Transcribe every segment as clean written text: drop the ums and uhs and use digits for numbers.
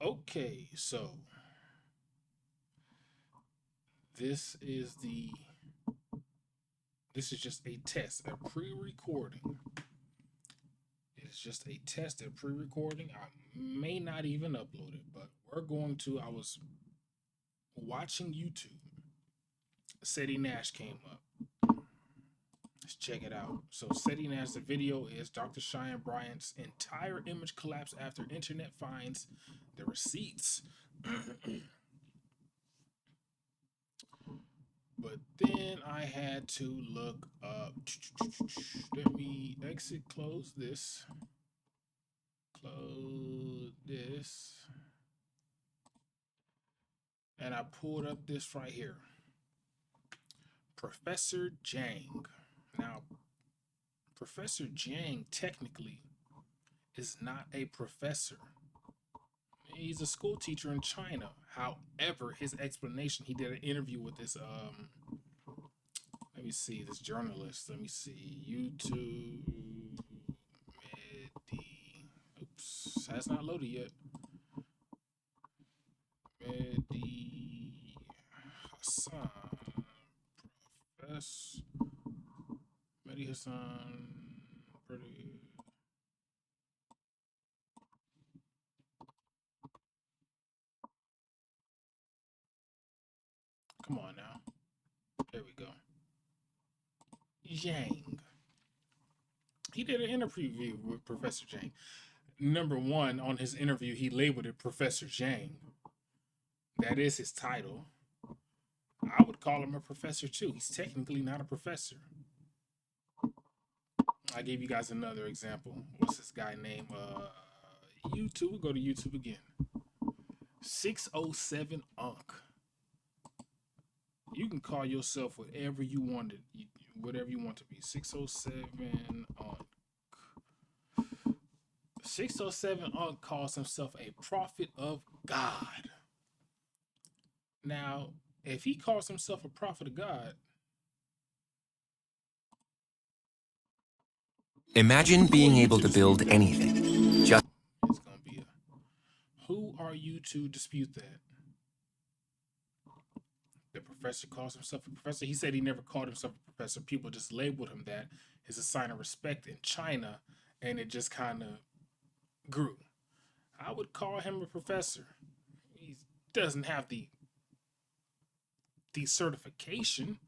Okay, so this is the this is just a test, a pre-recording. It's just a test, a pre-recording. I may not even upload it, but we're going to. I was watching YouTube. Seti Nash came up. Let's check it out. So Seti Nash, the video is Dr. Cheyenne Bryant's entire image collapse after internet finds the receipts. But then I had to look up. Let me exit, close this. Close this. And I pulled up this right here. Professor Jang. Now, Professor Jang technically is not a professor. He's a school teacher in China. However, his explanation, he did an interview with this let me see, this journalist. Let me see. YouTube Mehdi. Oops, that's not loaded yet. Mehdi Hassan. Professor Mehdi Hassan. Pretty. Come on now. There we go. Yang. He did an interview with Professor Jang. Number one, on his interview, he labeled it Professor Jang. That is his title. I would call him a professor too. He's technically not a professor. I gave you guys another example. What's this guy name? YouTube. We'll go to YouTube again. 607 Unk. You can call yourself whatever you wanted, whatever you want to be. 607 Unk. 607 Unk calls himself a prophet of God. Now, if he calls himself a prophet of God, imagine being able to build anything. Just it's gonna be who are you to dispute that? The professor calls himself a professor. He said he never called himself a professor. People just labeled him that as a sign of respect in China, and it just kind of grew. I would call him a professor. He doesn't have the certification.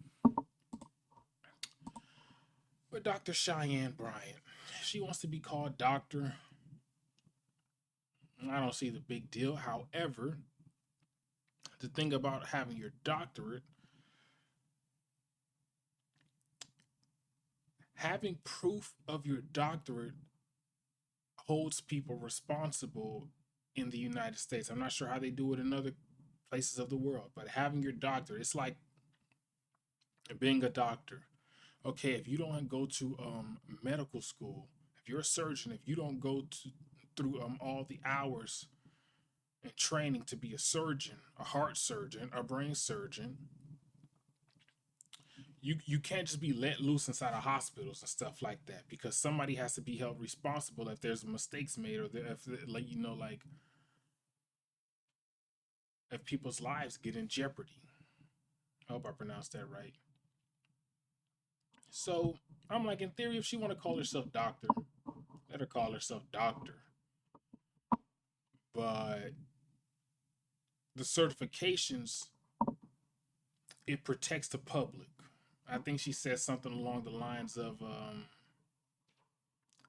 But Dr. Cheyenne Bryant, she wants to be called doctor. I don't see the big deal. However, the thing about having your doctorate, having proof of your doctorate holds people responsible in the United States. I'm not sure how they do it in other places of the world, but having your doctorate, it's like being a doctor. Okay, if you don't go to medical school, if you're a surgeon, if you don't go through all the hours and training to be a surgeon, a heart surgeon, a brain surgeon, you can't just be let loose inside of hospitals and stuff like that, because somebody has to be held responsible if there's mistakes made, or if, like, if people's lives get in jeopardy. I hope I pronounced that right. So I'm like, in theory, if she want to call herself doctor, let her call herself doctor. But the certifications, it protects the public. I think she said something along the lines of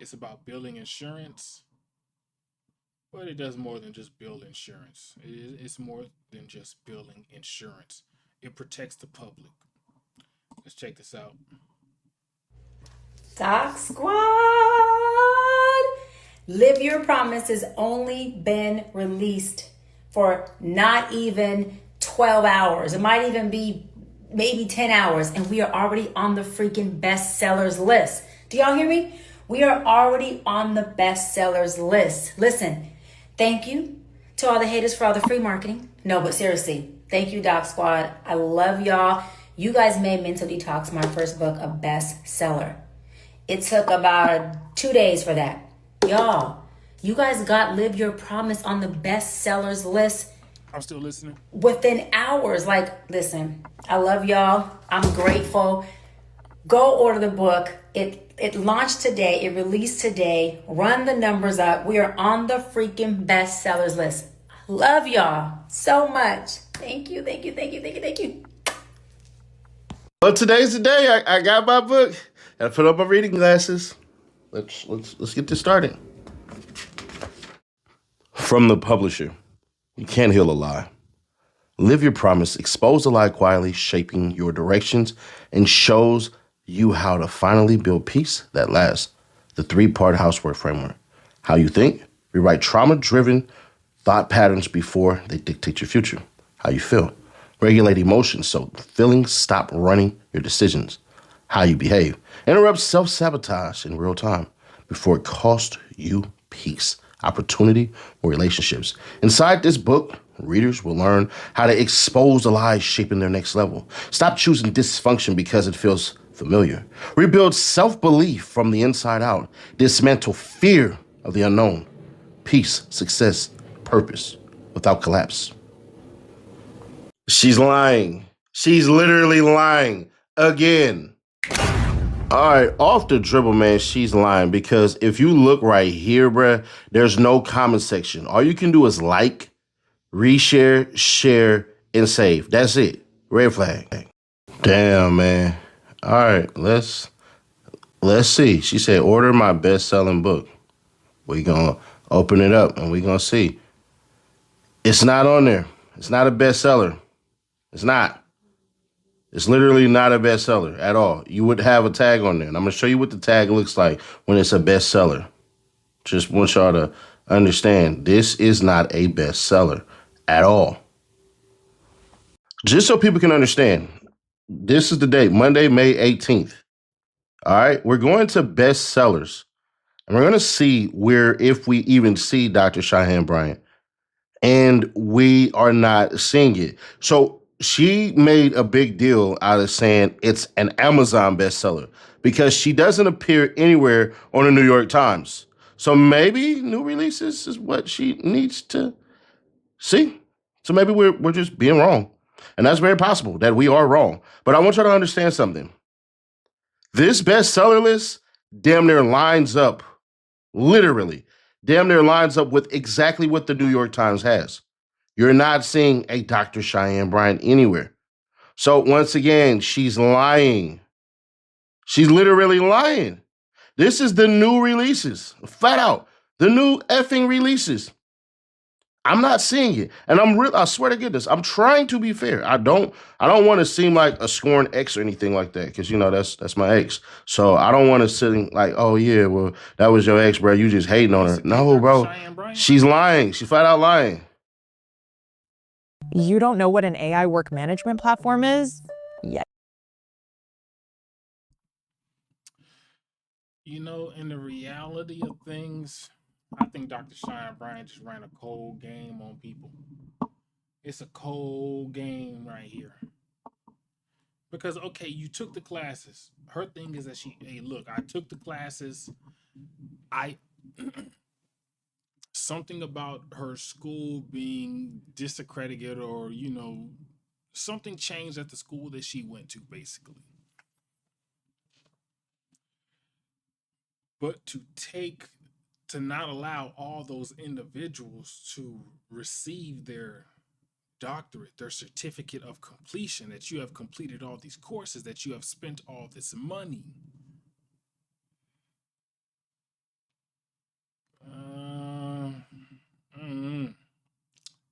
it's about billing insurance, but it does more than just bill insurance. It's more than just billing insurance. It protects the public. Let's check this out. Doc Squad! Live Your Promise has only been released for not even 12 hours. It might even be maybe 10 hours, and we are already on the freaking bestsellers list. Do y'all hear me? We are already on the bestsellers list. Listen, thank you to all the haters for all the free marketing. No, but seriously, thank you, Doc Squad. I love y'all. You guys made Mental Detox, my first book, a bestseller. It took about 2 days for that. Y'all, You guys got Live Your Promise on the bestsellers list I'm still listening. within hours. Like, listen, I love y'all. I'm grateful. Go order the book. It launched today. It released today. Run the numbers up. We are on the freaking bestsellers list. Love y'all so much. Thank you, thank you, thank you, thank you, thank you. Well, today's the day. I got my book. I put on my reading glasses. Let's get this started. From the publisher, you can't heal a lie. Live your promise. Expose the lie quietly, shaping your directions, and shows you how to finally build peace that lasts. The three-part housework framework. How you think. Rewrite trauma-driven thought patterns before they dictate your future. How you feel. Regulate emotions so feelings stop running your decisions. How you behave. Interrupt self-sabotage in real time before it costs you peace, opportunity, or relationships. Inside this book, readers will learn how to expose the lies shaping their next level. Stop choosing dysfunction because it feels familiar. Rebuild self-belief from the inside out. Dismantle fear of the unknown. Peace, success, purpose without collapse. She's lying. She's literally lying again. All right, off the dribble, man, she's lying because if you look right here, bruh, there's no comment section. All you can do is like, reshare, share, and save. That's it. Red flag. Damn, man. All right, let's see. She said, order my best-selling book. We gonna open it up and we gonna see. It's not on there. It's not a bestseller. It's not. It's literally not a bestseller at all. You would have a tag on there. And I'm going to show you what the tag looks like when it's a bestseller. Just want y'all to understand this is not a bestseller at all. Just so people can understand, this is the date, Monday, May 18th. All right, we're going to bestsellers. And we're going to see where, if we even see Dr. Cheyenne Bryant, and we are not seeing it. So she made a big deal out of saying it's an Amazon bestseller because she doesn't appear anywhere on the New York Times. So maybe new releases is what she needs to see. So maybe we're just being wrong. And that's very possible that we are wrong. But I want you to understand something. This bestseller list damn near lines up, literally, damn near lines up with exactly what the New York Times has. You're not seeing a Dr. Cheyenne Bryant anywhere. So once again, she's lying. She's literally lying. This is the new releases, flat out. The new effing releases. I'm not seeing it. And I swear to goodness, I'm trying to be fair. I don't want to seem like a scorned ex or anything like that, because that's my ex. So I don't want to sit like, oh yeah, well, that was your ex, bro. You just hating on her. No, bro. She's lying. She's flat out lying. You don't know what an AI work management platform is? Yeah. In the reality of things, I think Dr. Cheyenne Bryant just ran a cold game on people. It's a cold game right here. Because, okay, you took the classes. Her thing is that hey, look, I took the classes. Something about her school being disaccredited or, something changed at the school that she went to, basically. But to not allow all those individuals to receive their doctorate, their certificate of completion, that you have completed all these courses, that you have spent all this money.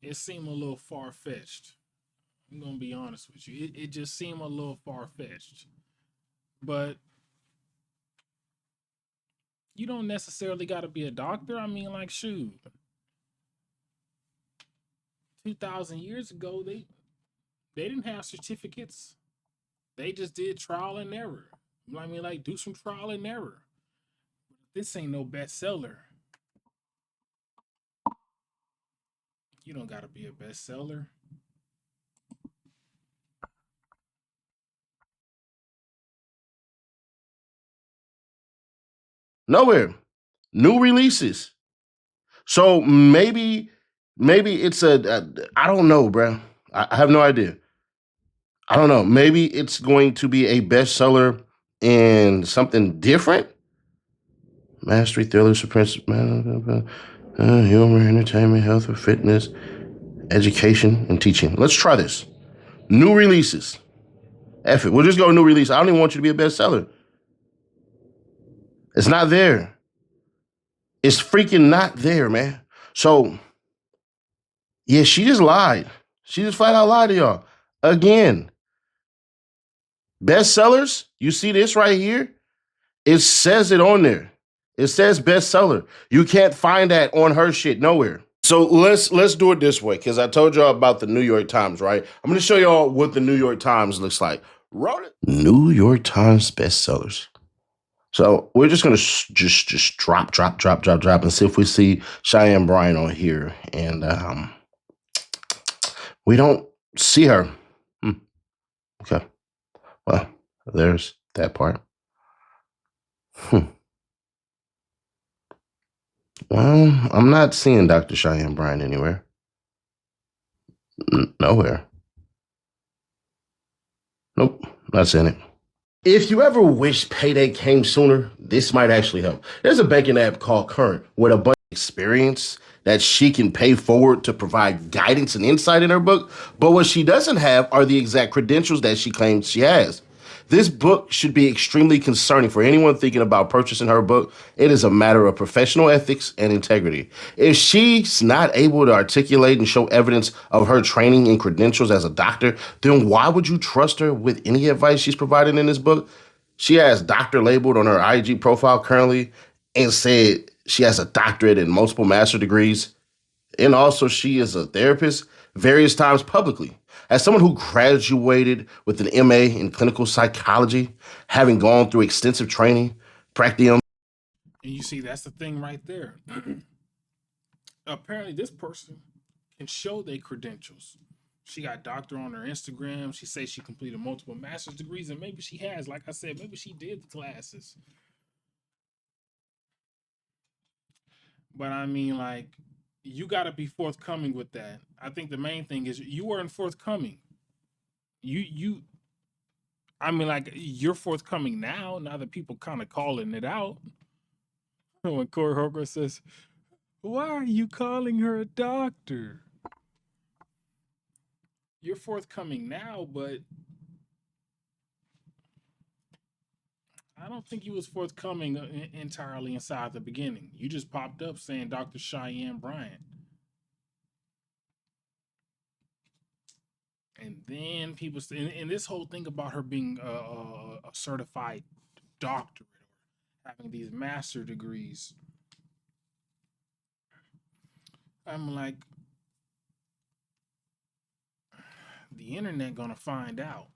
It seemed a little far-fetched. I'm gonna be honest with you. It just seemed a little far-fetched. But you don't necessarily got to be a doctor. I mean, like, shoot, 2,000 years ago, they didn't have certificates. They just did trial and error. You know what I mean? Like, do some trial and error. This ain't no bestseller. You don't got to be a bestseller. Nowhere. New releases. So maybe it's I don't know, bro. I have no idea. I don't know. Maybe it's going to be a bestseller in something different. Mastery, thriller, suspense, humor, entertainment, health, or fitness, education, and teaching. Let's try this. New releases. F it. We'll just go new release. I don't even want you to be a bestseller. It's not there. It's freaking not there, man. So, yeah, she just lied. She just flat out lied to y'all. Again, bestsellers, you see this right here? It says it on there. It says bestseller. You can't find that on her shit nowhere. So let's do it this way, because I told y'all about the New York Times, right? I'm gonna show y'all what the New York Times looks like. Wrote it. New York Times bestsellers. So we're just gonna just drop, and see if we see Cheyenne Bryant on here, and we don't see her. Okay, well, there's that part. Well, I'm not seeing Dr. Cheyenne Bryant anywhere. Nowhere. Nope, not seeing it. If you ever wish payday came sooner, this might actually help. There's a banking app called Current with a bunch of experience that she can pay forward to provide guidance and insight in her book. But what she doesn't have are the exact credentials that she claims she has. This book should be extremely concerning for anyone thinking about purchasing her book. It is a matter of professional ethics and integrity. If she's not able to articulate and show evidence of her training and credentials as a doctor, then why would you trust her with any advice she's providing in this book? She has doctor labeled on her IG profile currently and said she has a doctorate and multiple master degrees. And also, she is a therapist various times publicly. As someone who graduated with an MA in clinical psychology, having gone through extensive training, practicum. And you see, that's the thing right there. Apparently, this person can show their credentials. She got doctor on her Instagram. She says she completed multiple master's degrees, and maybe she has. Like I said, maybe she did the classes. But I mean, like, you got to be forthcoming with that. I think the main thing is you weren't forthcoming. You. I mean, like, you're forthcoming now. Now that people kind of calling it out. When Corey Holker says, "Why are you calling her a doctor?" You're forthcoming now, but I don't think you was forthcoming entirely inside the beginning. You just popped up saying Dr. Cheyenne Bryant. And then people, and this whole thing about her being a certified doctorate or having these master degrees, I'm like, the internet gonna find out.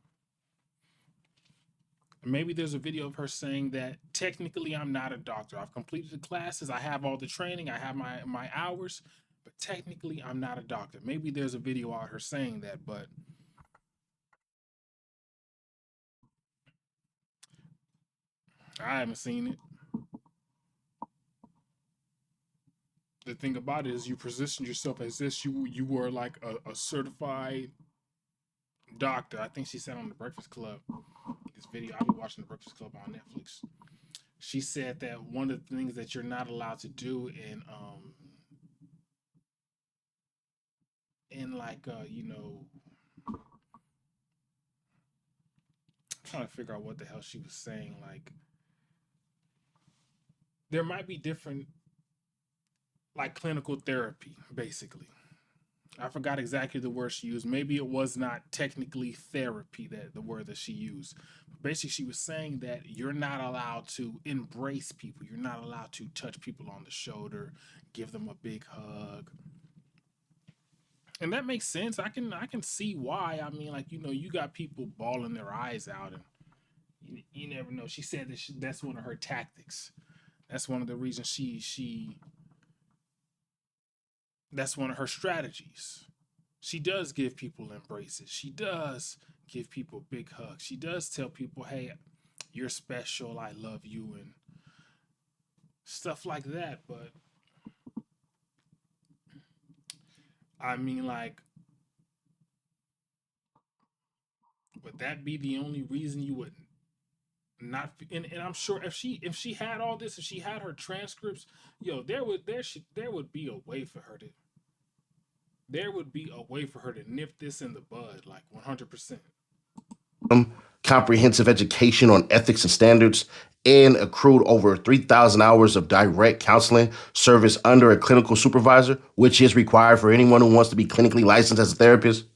Maybe there's a video of her saying that technically I'm not a doctor. I've completed the classes, I have all the training, I have my hours, but technically I'm not a doctor. Maybe there's a video out her saying that, but I haven't seen it. The thing about it is you positioned yourself as this. You were like a certified doctor. I think she said on the Breakfast Club. This video, I've been watching the Breakfast Club on Netflix. She said that one of the things that you're not allowed to do in like I'm trying to figure out what the hell she was saying. Like there might be different like clinical therapy, basically. I forgot exactly the word she used. Maybe it was not technically therapy, that the word that she used. But basically, she was saying that you're not allowed to embrace people. You're not allowed to touch people on the shoulder, give them a big hug. And that makes sense. I can see why. I mean, like, you got people bawling their eyes out, and you never know. She said that that's one of her tactics. That's one of the reasons she that's one of her strategies. She does give people embraces. She does give people big hugs. She does tell people, "Hey, you're special. I love you," and stuff like that. But I mean, like, would that be the only reason you would not? And I'm sure if she had all this, if she had her transcripts, yo, there would be a way for her to nip this in the bud, like 100%. Comprehensive education on ethics and standards, and accrued over 3,000 hours of direct counseling service under a clinical supervisor, which is required for anyone who wants to be clinically licensed as a therapist.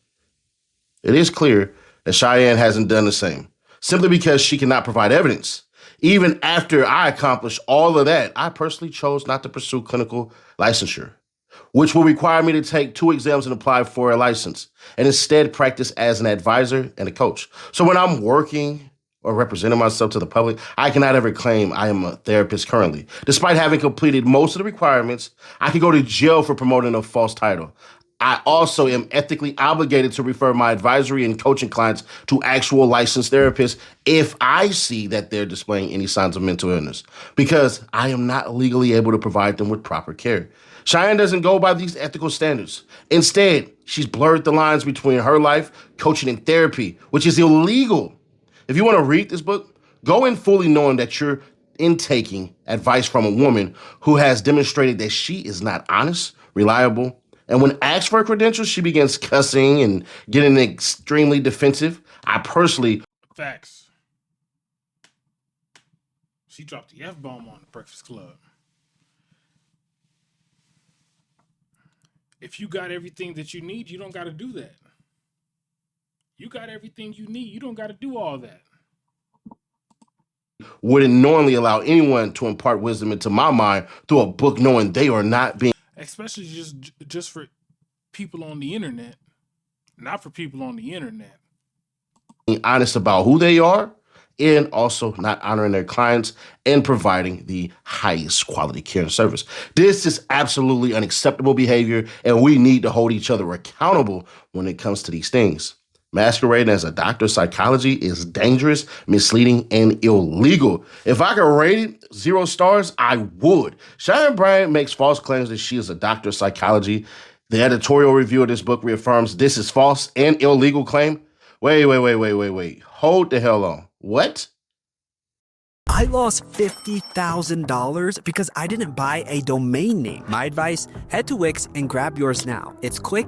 It is clear that Cheyenne hasn't done the same, simply because she cannot provide evidence. Even after I accomplished all of that, I personally chose not to pursue clinical licensure, which will require me to take 2 exams and apply for a license, and instead practice as an advisor and a coach. So when I'm working or representing myself to the public, I cannot ever claim I am a therapist currently. Despite having completed most of the requirements, I could go to jail for promoting a false title. I also am ethically obligated to refer my advisory and coaching clients to actual licensed therapists if I see that they're displaying any signs of mental illness, because I am not legally able to provide them with proper care. Cheyenne doesn't go by these ethical standards. Instead, she's blurred the lines between her life, coaching, and therapy, which is illegal. If you want to read this book, go in fully knowing that you're intaking advice from a woman who has demonstrated that she is not honest, reliable, and when asked for her credentials, she begins cussing and getting extremely defensive. I personally... Facts. She dropped the F-bomb on the Breakfast Club. If you got everything that you need, you don't got to do that. You got everything you need. You don't got to do all that. Wouldn't knowingly allow anyone to impart wisdom into my mind through a book, knowing they are not being... Especially just for people on the internet. Not for people on the internet. honest about who they are, and also not honoring their clients and providing the highest quality care and service. This is absolutely unacceptable behavior, and we need to hold each other accountable when it comes to these things. Masquerading as a doctor of psychology is dangerous, misleading, and illegal. If I could rate it 0 stars, I would. Cheyenne Bryant makes false claims that she is a doctor of psychology. The editorial review of this book reaffirms this is false and illegal claim. Wait. Hold the hell on. What? I lost $50,000 because I didn't buy a domain name. My advice, head to Wix and grab yours now. It's quick.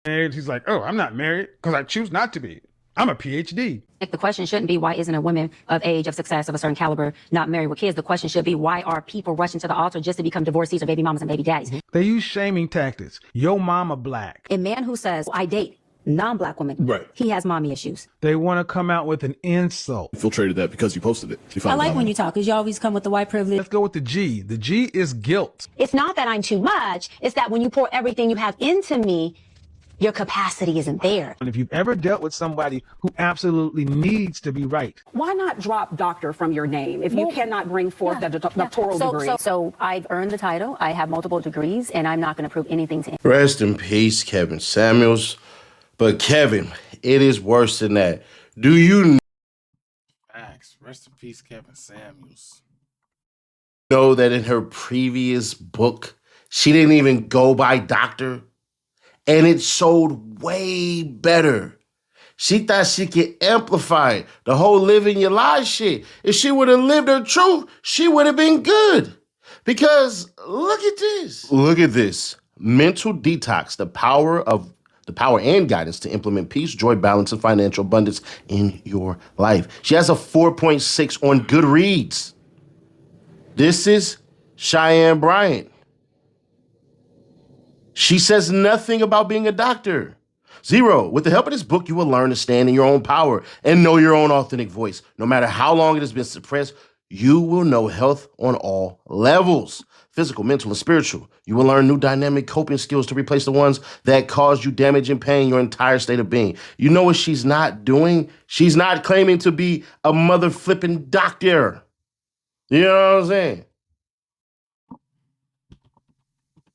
And he's like, oh, I'm not married because I choose not to be. I'm a PhD. The question shouldn't be, why isn't a woman of age, of success, of a certain caliber not married with kids? The question should be, why are people rushing to the altar just to become divorcees or baby mamas and baby daddies? They use shaming tactics. Yo mama black. A man who says, I date non-black women, right, he has mommy issues. They want to come out with an insult. Infiltrated that because you posted it. I like when you talk because you always come with the white privilege. Let's go with the G. The G is guilt. It's not that I'm too much. It's that when you pour everything you have into me, your capacity isn't there. And if you've ever dealt with somebody who absolutely needs to be right, why not drop doctor from your name if you cannot bring forth the doctoral degree? So I've earned the title. I have multiple degrees, and I'm not going to prove anything to him. Rest in peace, Kevin Samuels. But Kevin, it is worse than that. Do you Facts. Rest in peace, Kevin Samuels. know that in her previous book, she didn't even go by doctor? And it sold way better. She thought she could amplify the whole living your life shit. If she would have lived her truth, she would have been good. Because look at this. Look at this. Mental detox, the power and guidance to implement peace, joy, balance, and financial abundance in your life. She has a 4.6 on Goodreads. This is Cheyenne Bryant. She says nothing about being a doctor. 0. With the help of this book, you will learn to stand in your own power and know your own authentic voice. No matter how long it has been suppressed, you will know health on all levels. Physical, mental, and spiritual. You will learn new dynamic coping skills to replace the ones that caused you damage and pain your entire state of being. You know what she's not doing? She's not claiming to be a mother flipping doctor. You know what I'm saying?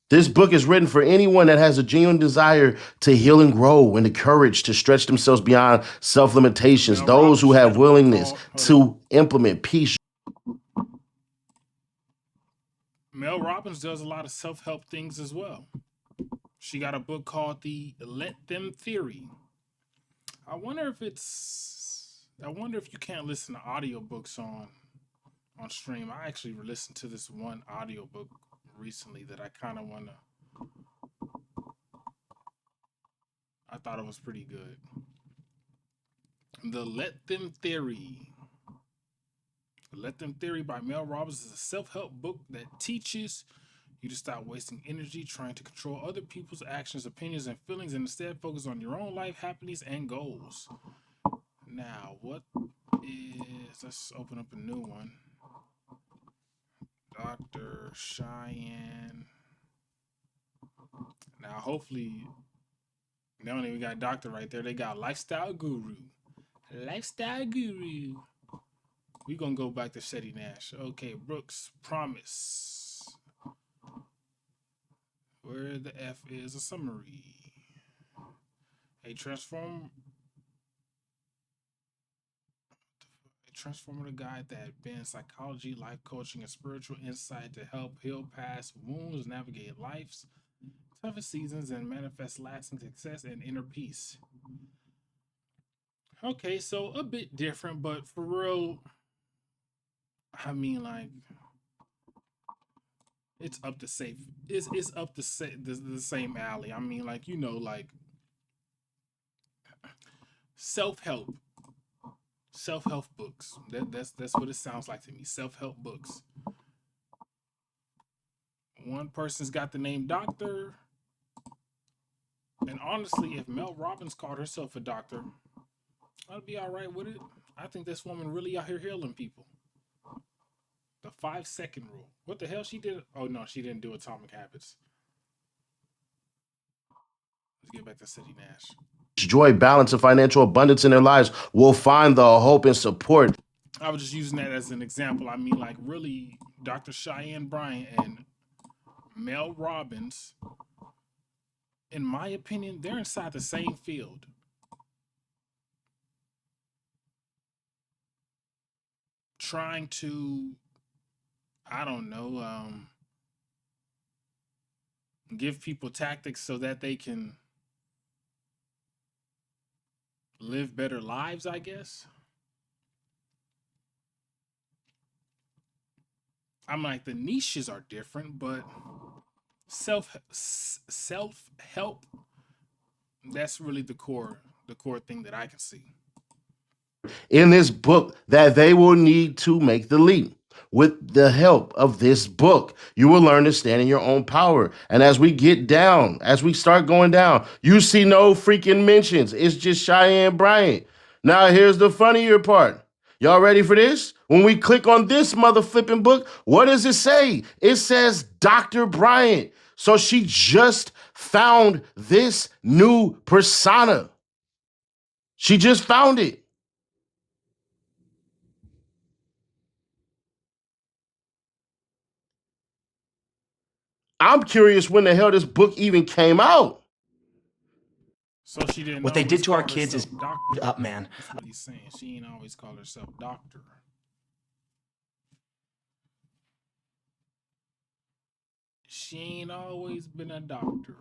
This book is written for anyone that has a genuine desire to heal and grow and the courage to stretch themselves beyond self-limitations. Those who have willingness to implement peace. Mel Robbins does a lot of self-help things as well. She got a book called The Let Them Theory. I wonder if you can't listen to audiobooks on stream. I actually listened to this one audiobook recently that I kind of want to. I thought it was pretty good. The Let Them Theory. The Let Them Theory by Mel Robbins is a self-help book that teaches you to stop wasting energy trying to control other people's actions, opinions, and feelings, and instead focus on your own life, happiness, and goals. Now, let's open up a new one. Dr. Cheyenne. Now, hopefully, they don't even got doctor right there. They got lifestyle guru. Lifestyle guru. We're going to go back to Shetty Nash. Okay, Brooks, promise. Where the F is a summary. A transformative guide that bends psychology, life coaching, and spiritual insight to help heal past wounds, navigate life's toughest seasons, and manifest lasting success and inner peace. Okay, so a bit different, but for real, I mean, like, it's up to safe. It's up to the same alley. I mean, like, you know, like self-help books. That's what it sounds like to me. Self-help books. One person's got the name doctor, and honestly, if Mel Robbins called herself a doctor, I'd be all right with it. I think this woman really out here healing people. The 5-second rule. What the hell she did? Oh no, she didn't do Atomic Habits. Let's get back to Shetty Nash. Joy, balance, and financial abundance in their lives will find the hope and support. I was just using that as an example. I mean, like, really, Dr. Cheyenne Bryant and Mel Robbins, in my opinion, they're inside the same field. Trying to, I don't know, give people tactics so that they can live better lives, I guess. I'm like, the niches are different, but self-help, that's really the core thing that I can see in this book that they will need to make the leap. With the help of this book, you will learn to stand in your own power. And as we start going down, you see no freaking mentions. It's just Cheyenne Bryant. Now, here's the funnier part. Y'all ready for this? When we click on this mother flipping book, what does it say? It says Dr. Bryant. So she just found this new persona. She just found it. I'm curious when the hell this book even came out. So she didn't. What they did to our kids is doctor. Up, man. That's what he's saying. She ain't always called herself doctor. She ain't always been a doctor.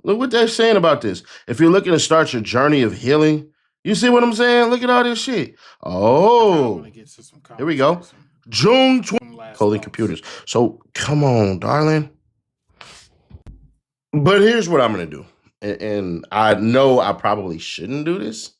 Look what they're saying about this. If you're looking to start your journey of healing, you see what I'm saying? Look at all this shit. Oh, here we go. June 20th, coding computers. So come on, darling. But here's what I'm going to do. And I know I probably shouldn't do this.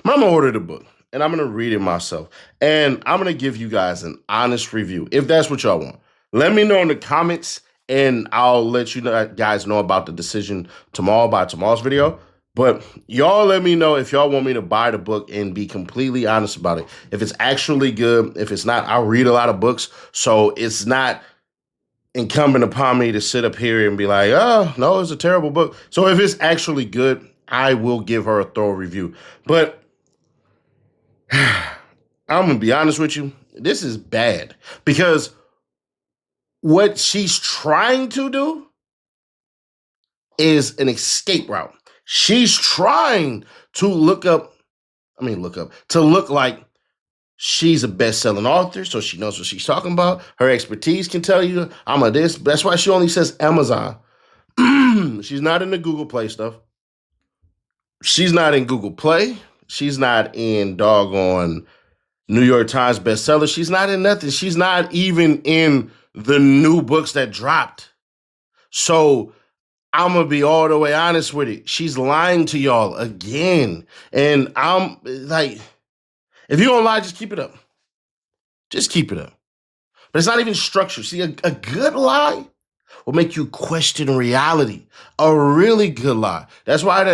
But I'm going to order the book and I'm going to read it myself. And I'm going to give you guys an honest review, if that's what y'all want. Let me know in the comments and I'll let you guys know about the decision tomorrow by tomorrow's video. But y'all let me know if y'all want me to buy the book and be completely honest about it. If it's actually good, if it's not, I read a lot of books, so it's not incumbent upon me to sit up here and be like, oh, no, it's a terrible book. So if it's actually good, I will give her a thorough review. But I'm going to be honest with you, this is bad because what she's trying to do is an escape route. She's trying to look like she's a best-selling author, so she knows what she's talking about. Her expertise can tell you, I'm a this. That's why she only says Amazon. She's not in the Google Play stuff. She's not in Google Play. She's not in doggone New York Times bestseller. She's not in nothing. She's not even in the new books that dropped. So I'm going to be all the way honest with it. She's lying to y'all again. And I'm like, if you're going to lie, just keep it up. Just keep it up. But it's not even structured. See, a good lie will make you question reality. A really good lie. That's why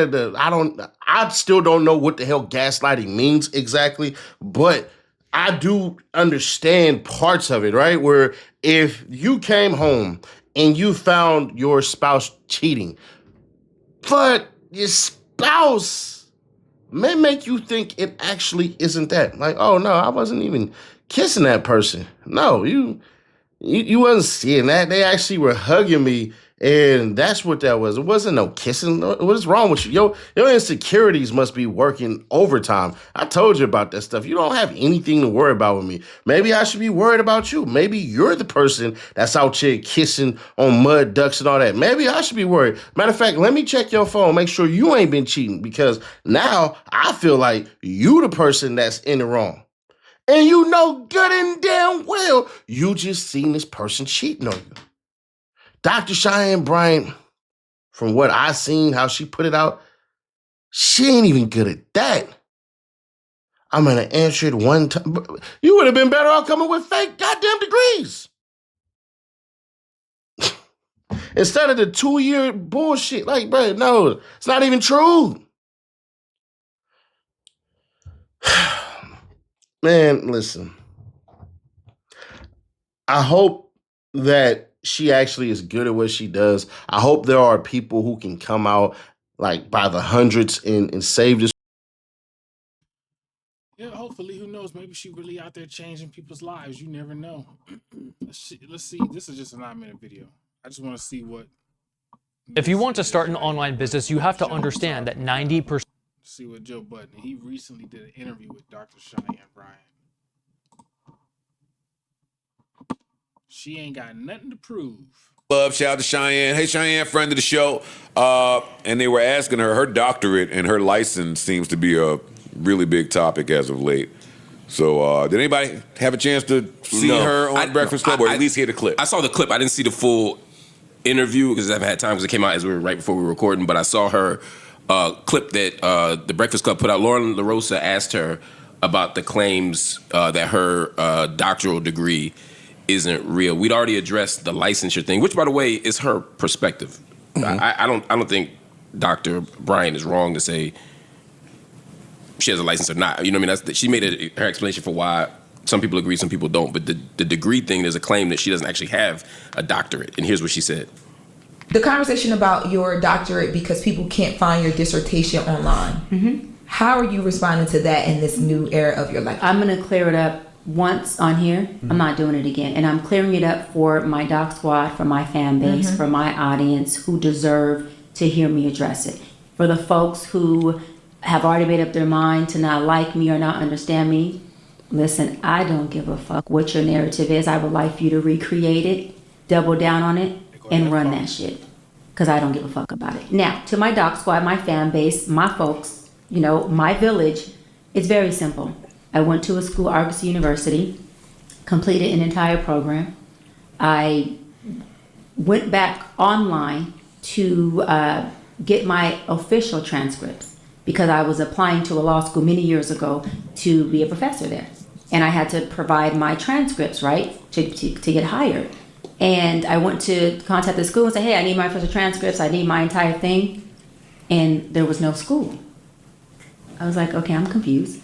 I still don't know what the hell gaslighting means exactly, but I do understand parts of it, right? Where if you came home and you found your spouse cheating, but your spouse may make you think it actually isn't that. Like, oh no, I wasn't even kissing that person. No, you wasn't seeing that. They actually were hugging me, and that's what that was. It wasn't no kissing. What's wrong with you? Your insecurities must be working overtime. I told you about that stuff. You don't have anything to worry about with me. Maybe I should be worried about you. Maybe you're the person that's out here kissing on mud ducks and all that. Maybe I should be worried. Matter of fact, let me check your phone, make sure you ain't been cheating, because now I feel like you the person that's in the wrong. And you know good and damn well you just seen this person cheating on you. Dr. Cheyenne Bryant, from what I seen, how she put it out, she ain't even good at that. I'm going to answer it one time. You would have been better off coming with fake goddamn degrees. Instead of the 2-year bullshit. Like, bro, no, it's not even true. Man, listen. I hope that she actually is good at what she does. I hope there are people who can come out like by the hundreds and save this. Yeah, hopefully, who knows? Maybe she really out there changing people's lives. You never know. Let's see. This is just a 9-minute video. I just want to see what. If you want to start an online business, you have to understand that 90%. See what Joe Budden. He recently did an interview with Dr. Cheyenne Bryant. She ain't got nothing to prove. Love, shout out to Cheyenne. Hey, Cheyenne, friend of the show. And they were asking her doctorate and her license seems to be a really big topic as of late. So did anybody have a chance to see her on Breakfast Club or at least hear the clip? I saw the clip. I didn't see the full interview because I haven't had time because it came out right before we were recording. But I saw her clip that the Breakfast Club put out. Lauren LaRosa asked her about the claims that her doctoral degree isn't real. We'd already addressed the licensure thing, which, by the way, is her perspective. Mm-hmm. I don't think Dr. Bryant is wrong to say she has a license or not. You know what I mean? She made her explanation for why some people agree, some people don't. But the degree thing, there's a claim that she doesn't actually have a doctorate. And here's what she said. The conversation about your doctorate because people can't find your dissertation online. Mm-hmm. How are you responding to that in this new era of your life? I'm going to clear it up once on here. Mm-hmm. I'm not doing it again. And I'm clearing it up for my doc squad, for my fan base, mm-hmm. for my audience who deserve to hear me address it. For the folks who have already made up their mind to not like me or not understand me, listen, I don't give a fuck what your narrative is. I would like for you to recreate it, double down on it, and run that shit. Because I don't give a fuck about it. Now, to my doc squad, my fan base, my folks, my village, it's very simple. I went to a school, Argosy University, completed an entire program. I went back online to get my official transcripts because I was applying to a law school many years ago to be a professor there. And I had to provide my transcripts, right, to get hired. And I went to contact the school and say, hey, I need my official transcripts. I need my entire thing. And there was no school. I was like, okay, I'm confused.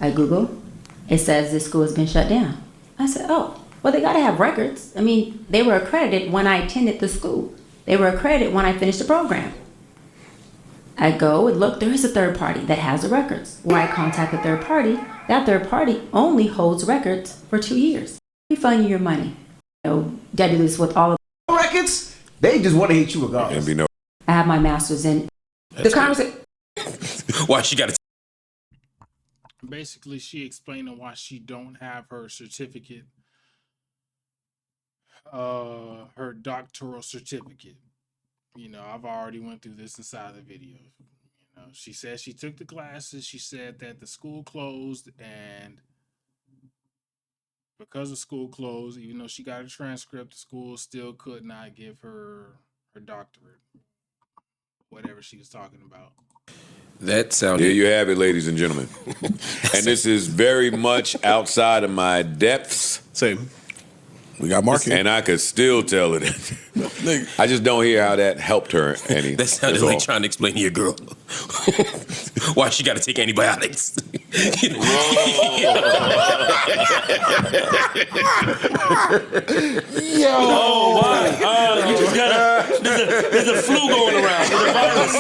I Google. It says this school has been shut down. I said, oh, well, they got to have records. I mean, they were accredited when I attended the school. They were accredited when I finished the program. I go and look, there is a third party that has the records. Where I contact the third party, that third party only holds records for 2 years. Refund you your money. Did I do this with all of records? They just want to hit you regardless. I have my master's in The conversation. Why she got to? Basically, she explaining why she don't have her certificate, her doctoral certificate. You know, I've already went through this inside the video. You know, she said she took the classes. She said that the school closed, and because the school closed, even though she got a transcript, the school still could not give her her doctorate, whatever she was talking about. That sounded. There you have it, ladies and gentlemen. And this is very much outside of my depths. Same. We got Mark here. And I could still tell it. I just don't hear how that helped her any. That sounded like trying to explain to your girl why she got to take antibiotics. Yo. Oh, wow. You just got there's a flu going around. There's a virus.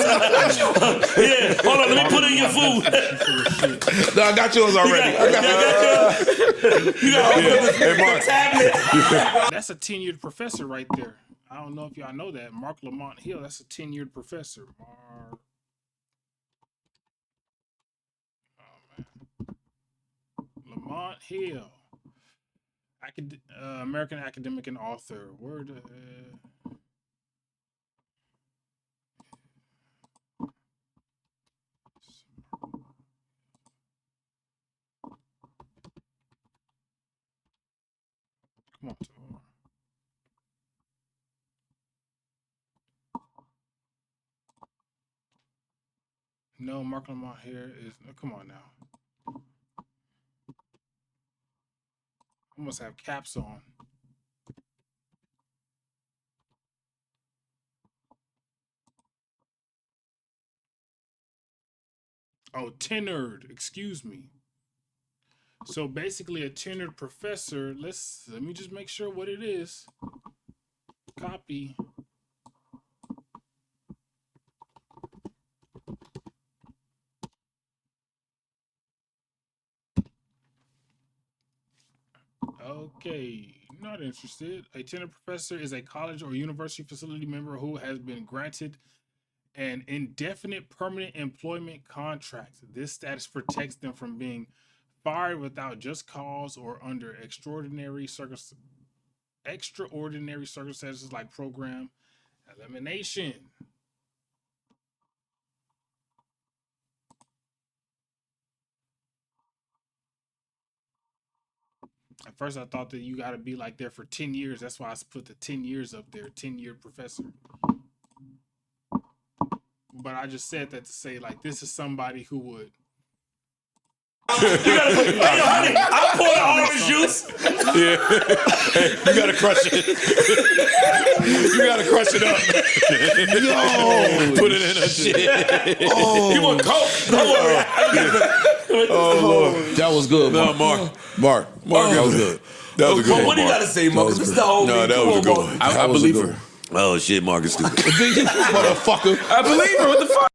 Yeah. Hold on. Let me put in your food. No, I got yours already. You got Mark. tablet. That's a tenured professor right there. I don't know if y'all know that. Mark Lamont Hill, that's a tenured professor. Mark. Oh, man. Lamont Hill. American academic and author. Word. Come on, Tor. No, Mark Lamont here is. Come on now. I must have caps on. Oh, tenured. Excuse me. So basically, a tenured professor. Let me just make sure what it is. Copy. Okay, not interested. A tenured professor is a college or university facility member who has been granted an indefinite permanent employment contract. This status protects them from being fired without just cause or under extraordinary circumstances like program elimination. At first, I thought that you got to be like there for 10 years. That's why I put the 10 years up there, 10-year professor. But I just said that to say, like, this is somebody who would. You gotta put, hey, honey, I poured orange juice. Yeah. Hey, you gotta crush it. You gotta crush it up. Yo. Put it in a shit. Oh. You want Coke? Oh, Lord. That was good, Mark. No, Mark, that was good. That was a good But one, what do you Mark. gotta say, Mark? This is the whole No, that was a good one. I believe her. Oh, shit, Mark is stupid. Motherfucker. I believe her. What the fuck?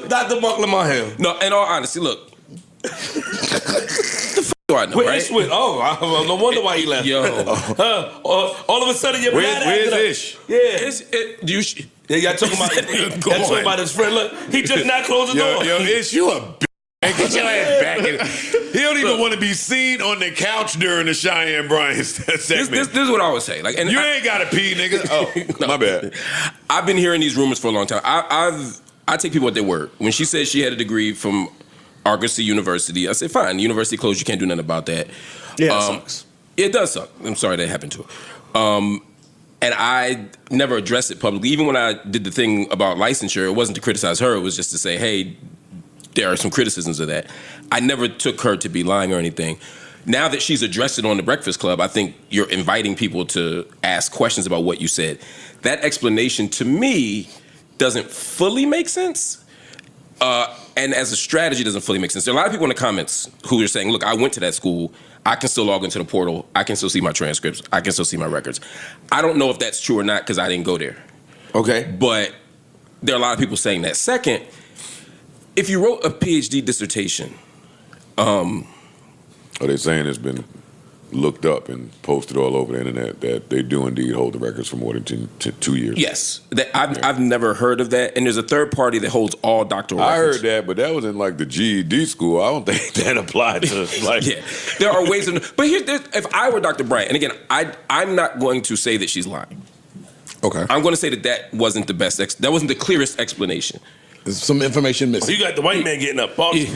Dr. Mark Lamont Hill. No, in all honesty, look. The fuck do I know, Wait, right? Ish, oh, no wonder why he left. Yo. All of a sudden, your bladder Where's acted up. Ish? Yeah. Y'all talking about his friend. Look, he just not closed the door. Yo, Ish, you a bitch. Get your ass back in. He don't even want to be seen on the couch during the Cheyenne Bryant segment. This is what I would say. Like, and you ain't got to pee, nigga. Oh, no. My bad. I've been hearing these rumors for a long time. I take people at their word. When she said she had a degree from Argosy University, I said, fine, the university closed, you can't do nothing about that. Yeah, it sucks. It does suck. I'm sorry that happened to her. And I never addressed it publicly. Even when I did the thing about licensure, it wasn't to criticize her, it was just to say, hey, there are some criticisms of that. I never took her to be lying or anything. Now that she's addressed it on the Breakfast Club, I think you're inviting people to ask questions about what you said. That explanation, to me, doesn't fully make sense. And as a strategy, doesn't fully make sense. There are a lot of people in the comments who are saying, look, I went to that school. I can still log into the portal. I can still see my transcripts. I can still see my records. I don't know if that's true or not because I didn't go there. Okay. But there are a lot of people saying that. Second, if you wrote a PhD dissertation, they're saying it's been looked up and posted all over the internet that they do indeed hold the records for more than 2 years. Yes, I've never heard of that. And there's a third party that holds all doctoral I records. heard that, but that was in like the GED school. I don't think that applied to like. Yeah, there are ways of. But if I were Dr. Bryant, and again, I'm not going to say that she's lying. Okay. I'm going to say that wasn't the best. That wasn't the clearest explanation. There's some information missing. You got the white man getting up. Pause.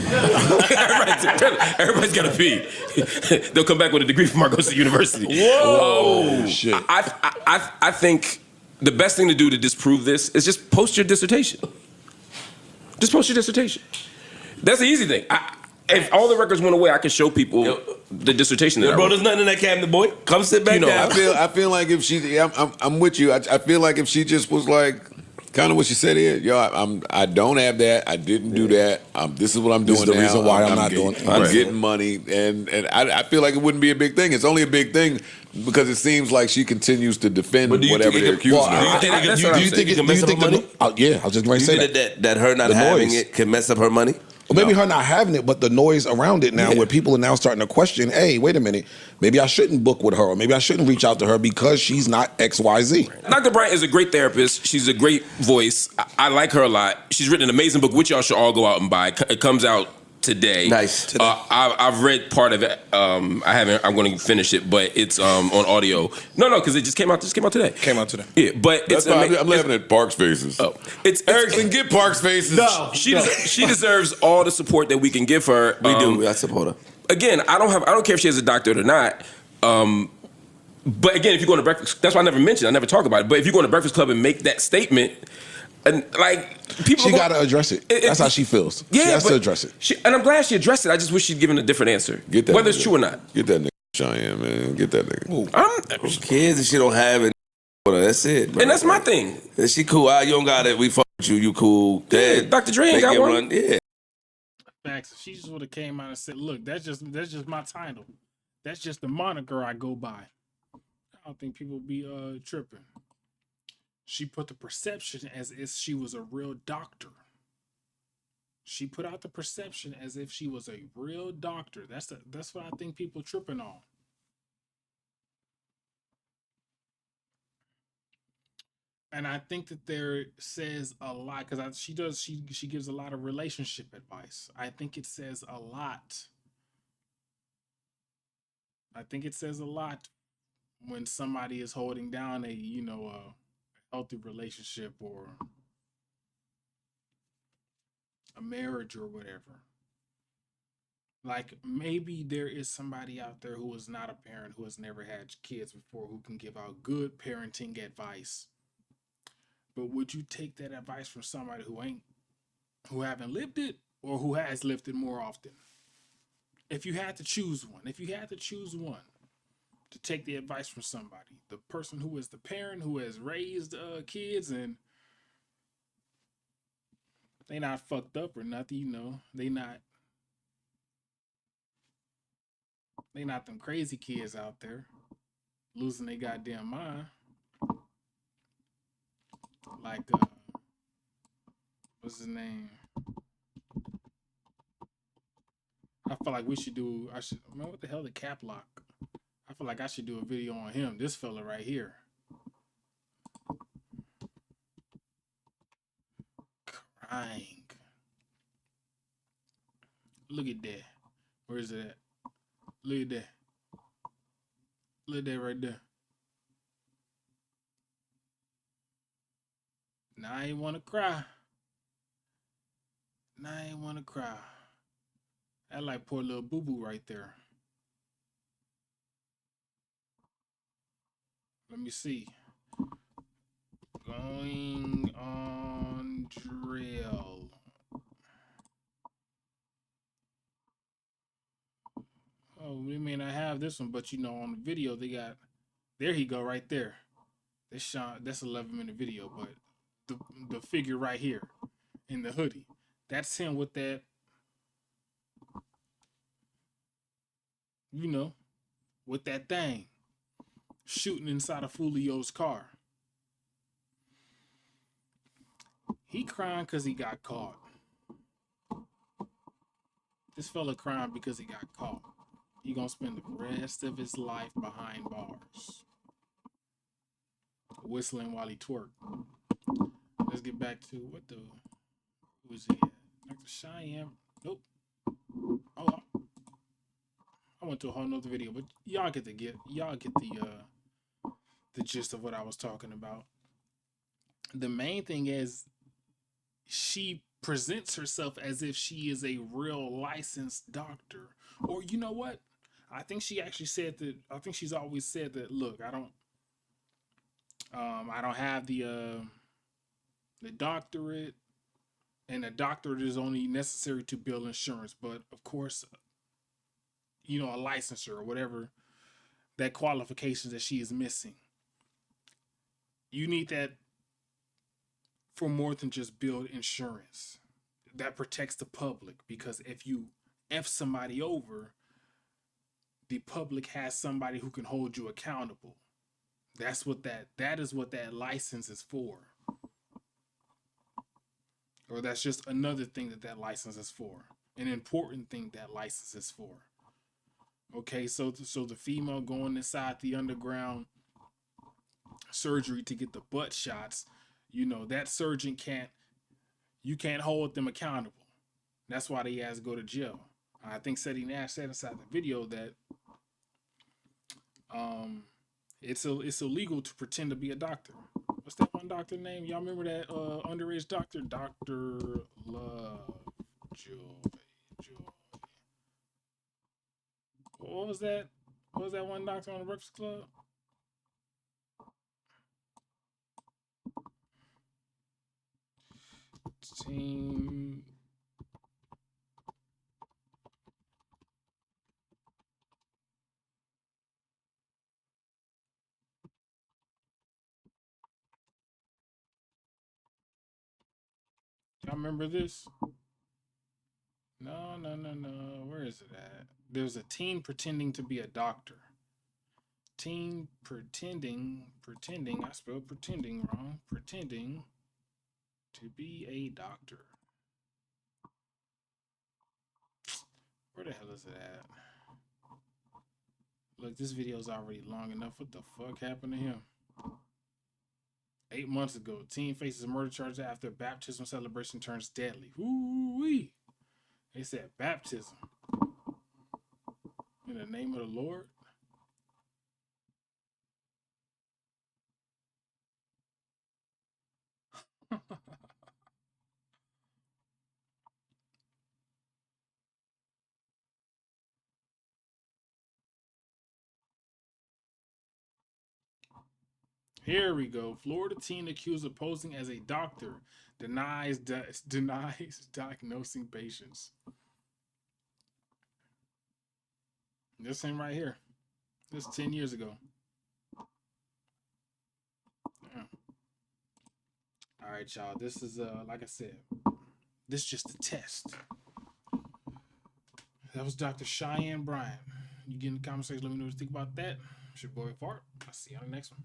Everybody's got to pee. They'll come back with a degree from Marquette University. Whoa. Shit. I think the best thing to do to disprove this is just post your dissertation. Just post your dissertation. That's the easy thing. If all the records went away, I could show people the dissertation that I Bro, wrote. there's nothing in that cabinet, boy. Come sit back down. I feel like if she, I'm with you. I feel like if she just was like, kind of what she said here, I don't have that. I didn't do that. This is what I'm doing This is the now. reason why I'm not doing it. I'm Right. getting money, and I feel like it wouldn't be a big thing. It's only a big thing because it seems like she continues to defend But do you whatever think they're it- accusing well, her of. do you think it can mess up her money? Yeah, I was just going to You say think that her not The having noise. it can mess up her money? Well, maybe her not having it, but the noise around it now, where people are now starting to question, hey, wait a minute, maybe I shouldn't book with her, or maybe I shouldn't reach out to her because she's not XYZ. Dr. Bryant is a great therapist. She's a great voice. I like her a lot. She's written an amazing book, which y'all should all go out and buy. It comes out today. Nice. I've read part of it. I haven't. I'm going to finish it, but it's on audio. No, because it just came out. Today. Came out today. Yeah, but That's it's why I'm laughing at Parks faces. Oh, it's Erickson, get Parks faces. No. She deserves all the support that we can give her. We do. I support her. Again, I don't care if she has a doctorate or not. But again, if you go to Breakfast, that's why I never mentioned. I never talk about it. But if you go to Breakfast Club and make that statement, and like people, She got to address it. That's how she feels. Yeah, she has but to address it. And I'm glad she addressed it. I just wish she'd given a different answer, Get that whether it's nigga. true or not. Get that nigga Cheyenne, man. Get that nigga. Who cares if she don't have it? That's it, bro. And that's my thing. If she cool. You don't got it. We fuck with you. You cool. Yeah, Dr. Dre ain't Make got it one. run. Yeah. Facts. If she just would have came out and said, "Look, that's just my title. That's just the moniker I go by." I don't think people be tripping. She put the perception as if she was a real doctor. She put out the perception as if she was a real doctor. That's what I think people tripping on. And I think that there says a lot because she gives a lot of relationship advice. I think it says a lot. I think it says a lot when somebody is holding down a healthy relationship or a marriage or whatever. Like maybe there is somebody out there who is not a parent, who has never had kids before, who can give out good parenting advice. But would you take that advice from somebody who haven't lived it or who has lived it more often? If you had to choose one, to take the advice from somebody, the person who is the parent who has raised kids and they not fucked up or nothing, they not them crazy kids out there losing their goddamn mind. Like, what's his name? I feel like man, what the hell, the Cap Lock? I feel like I should do a video on him. This fella right here. Crying. Look at that. Where is it at? Look at that. Look at that right there. Now I ain't want to cry. That like poor little boo-boo right there. Let me see. Going on drill. Oh, we may not have this one, but on the video they got. There he go right there. That's 11-minute video, but the figure right here in the hoodie, that's him with that. With that thing shooting inside of Fulio's car. He crying because he got caught. This fella crying because he got caught. He gonna spend the rest of his life behind bars, whistling while he twerk. Let's get back to who is he at? Dr. Cheyenne. Nope. Oh, I went to a whole nother video, but y'all get the gist of what I was talking about. The main thing is she presents herself as if she is a real licensed doctor. Or you know what? I think she actually said that. I think she's always said that. Look, I don't have the doctorate, and a doctorate is only necessary to bill insurance. But of course, you know, a licensure or whatever that qualifications that she is missing. You need that for more than just build insurance. That protects the public, because if you F somebody over, the public has somebody who can hold you accountable. That is what that license is for. Or that's just another thing that license is for. An important thing that license is for. Okay, so the female going inside the underground surgery to get the butt shots, you know, that surgeon you can't hold them accountable. That's why they has to go to jail. I think Seti Nash said inside the video that it's illegal to pretend to be a doctor. What's that one doctor name? Y'all remember that underage doctor? Dr. Lovejoy. What was that? What was that one doctor on the Breakfast Club? Team. Y'all remember this? No. Where is it at? There's a teen pretending to be a doctor. Teen pretending. I spelled pretending wrong. Pretending to be a doctor. Where the hell is it at? Look, this video is already long enough. What the fuck happened to him? 8 months ago, teen faces a murder charge after baptism celebration turns deadly. Woo-wee. They said baptism. In the name of the Lord? Here we go. Florida teen accused of posing as a doctor denies diagnosing patients. This thing right here. This 10 years ago. Yeah. All right, y'all. This is like I said, this is just a test. That was Dr. Cheyenne Bryant. You get in the comment section, let me know what you think about that. It's your boy VARR. I'll see you on the next one.